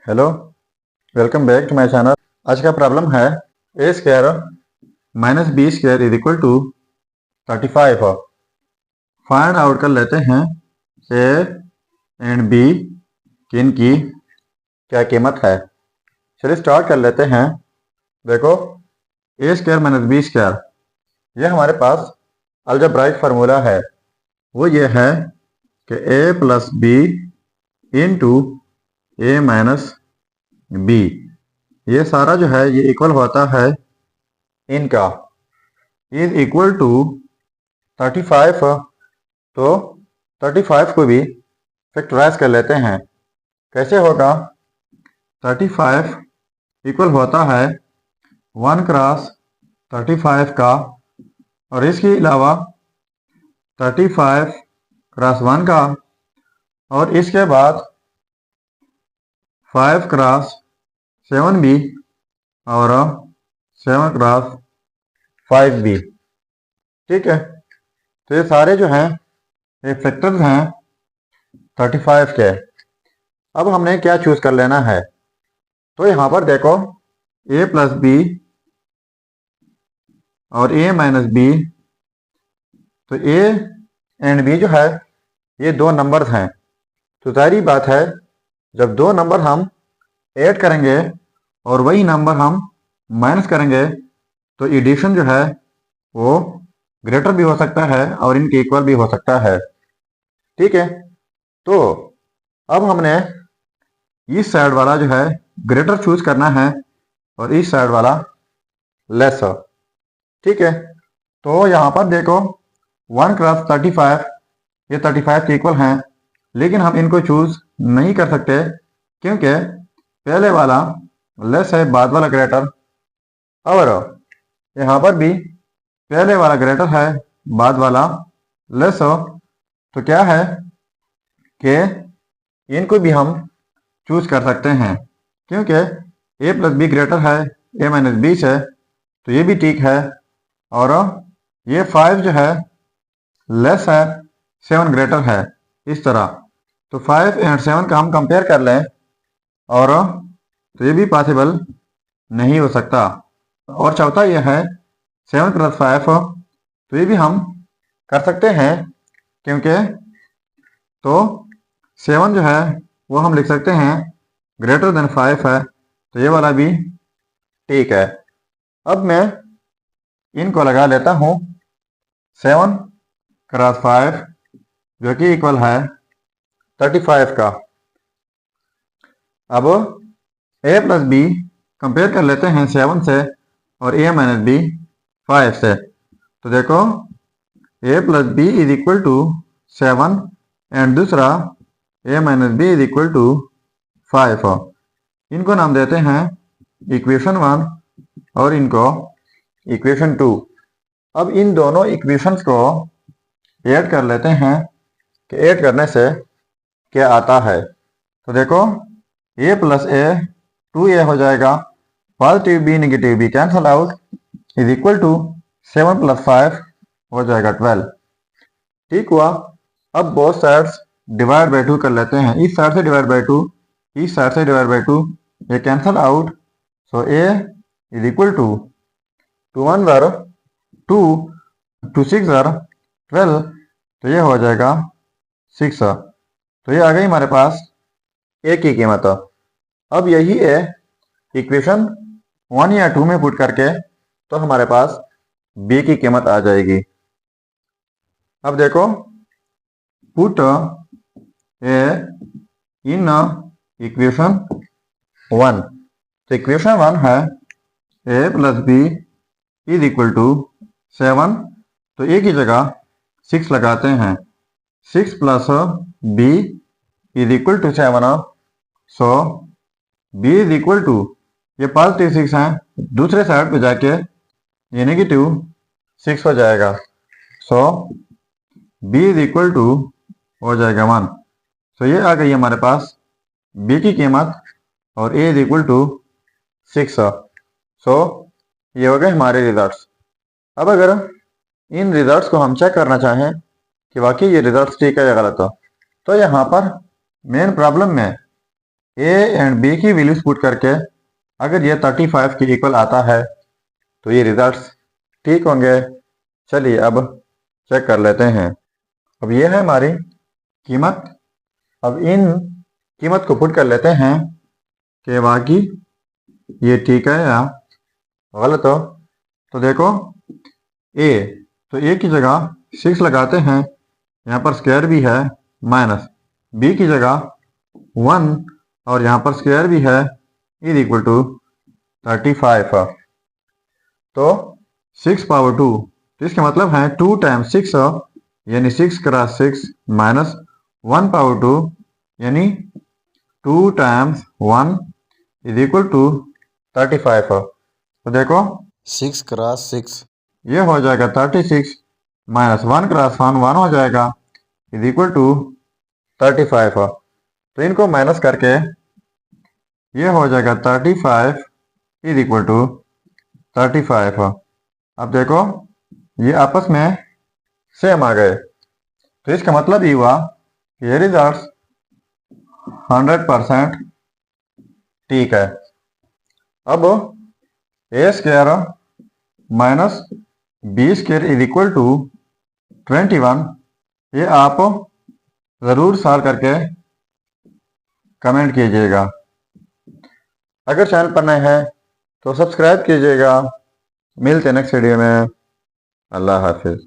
Hello, welcome back to my channel. आज का problem है A square minus B square is equal to 35। Find out कर लेते हैं ए एंड बी की इनकी क्या कीमत है। चलिए स्टार्ट कर लेते हैं। देखो, ए स्क्वायर माइनस बी स्क्वायर ये हमारे पास अलजेब्राइक फार्मूला है। वो ये है कि ए प्लस बी इंटू ए माइनस बी, ये सारा जो है ये इक्वल होता है इनका इज इक्वल टू 35। तो 35 को भी फैक्टराइज कर लेते हैं। कैसे होगा? 35 इक्वल होता है 1 क्रॉस 35 का, और इसके अलावा 35 क्रॉस 1 का, और इसके बाद 5 क्रॉस 7 भी, और 7 क्रॉस 5 भी। ठीक है, तो ये सारे जो हैं ये फैक्टर्स हैं 35 के। अब हमने क्या चूज कर लेना है? तो यहाँ पर देखो, ए प्लस बी और ए माइनस बी, तो ए एंड बी जो है ये दो नंबर्स हैं। तो सारी बात है, जब दो नंबर हम ऐड करेंगे और वही नंबर हम माइनस करेंगे तो एडिशन जो है वो ग्रेटर भी हो सकता है और इनके इक्वल भी हो सकता है। ठीक है, तो अब हमने इस साइड वाला जो है ग्रेटर चूज करना है और इस साइड वाला लेसर। ठीक है, तो यहाँ पर देखो 1 क्रॉस 35, ये 35 के इक्वल हैं, लेकिन हम इनको चूज नहीं कर सकते क्योंकि पहले वाला लेस है, बाद वाला ग्रेटर, और यहाँ पर भी पहले वाला ग्रेटर है, बाद वाला लेस हो। तो क्या है कि इनको भी हम चूज कर सकते हैं क्योंकि ए प्लस बी ग्रेटर है ए माइनस बी से, तो ये भी ठीक है। और ये 5 जो है लेस है 7 ग्रेटर है, इस तरह। तो 5 एंड 7 का हम कंपेयर कर लें, और तो ये भी पॉसिबल नहीं हो सकता। और चौथा ये है 7 प्लस 5, तो ये भी हम कर सकते हैं क्योंकि तो 7 जो है वो हम लिख सकते हैं ग्रेटर देन 5 है, तो ये वाला भी ठीक है। अब मैं इनको लगा लेता हूँ 7 क्रॉस 5 जो कि इक्वल है 35 का। अब ए प्लस बी कंपेयर कर लेते हैं 7 से और ए माइनस बी 5 से। तो देखो A plus B is equal to 7 and दूसरा A minus B is equal to 5। इनको नाम देते हैं इक्वेशन 1 और इनको इक्वेशन 2। अब इन दोनों इक्वेशंस को ऐड कर लेते हैं कि ऐड करने से क्या आता है। तो देखो ए प्लस ए 2a हो जाएगा, positive B negative B cancel out, is equal to 7 plus 5 हो जाएगा 12। ठीक हुआ। अब बोथ साइड्स डिवाइड बाई 2 कर लेते हैं। इस साइड से डिवाइड बाई 2, इस साइड से डिवाइड बाई 2, ये cancel out. So A is equal to 2 1 ज़र 2, 2 6 ज़र 12, तो ये हो जाएगा 6। तो ये आ गई हमारे पास ए की कीमत। अब यही है इक्वेशन 1 या 2 में पुट करके तो हमारे पास बी की कीमत आ जाएगी। अब देखो, पुट ए इन इक्वेशन 1। तो इक्वेशन 1 है A plus B is equal to 7, तो ए की जगह 6 लगाते हैं। 6 plus B is equal to 7, so B is equal to, ये पॉजिटिव 6 है, दूसरे साइड पे जाके ये नेगेटिव 6 हो जाएगा। सो बी इज इक्वल टू हो जाएगा 1। सो ये आ गई हमारे पास बी की कीमत, और ए इज इक्वल टू 6। सो ये हो गए हमारे रिजल्ट्स। अब अगर इन रिजल्ट्स को हम चेक करना चाहें कि वाकई ये रिजल्ट्स ठीक है या गलत हो, तो यहाँ पर मेन प्रॉब्लम में ए एंड बी की वैल्यूज पुट करके अगर ये 35 के इक्वल आता है तो ये रिजल्ट्स ठीक होंगे। चलिए अब चेक कर लेते हैं। अब ये है हमारी कीमत। अब इन कीमत को पुट कर लेते हैं कि वाकई ये ठीक है या गलत हो। तो देखो ए, तो ए की जगह 6 लगाते हैं, यहाँ पर स्क्वायर भी है, माइनस बी की जगह 1 और यहाँ पर स्क्वायर भी है, इज इक्वल टू 35। तो 6 पावर 2, तो इसका मतलब है 2 टाइम्स 6 यानी 6 क्रॉस 6 माइनस 1 पावर 2 यानी 2 टाइम्स 1 इज इक्वल टू 35। तो देखो 6 क्रॉस 6 ये हो जाएगा 36 माइनस 1 क्रॉस 1 हो जाएगा इज इक्वल टू 35। तो इनको माइनस करके ये हो जाएगा 35 इज इक्वल टू 35। अब देखो ये आपस में सेम आ गए, तो इसका मतलब ये हुआ कि ये रिजल्ट 100% ठीक है। अब A square minus B square is equal to 21, ये आप ज़रूर सॉल्व करके कमेंट कीजिएगा। अगर चैनल पर नए हैं तो सब्सक्राइब कीजिएगा। मिलते हैं नेक्स्ट वीडियो में। अल्लाह हाफिज़।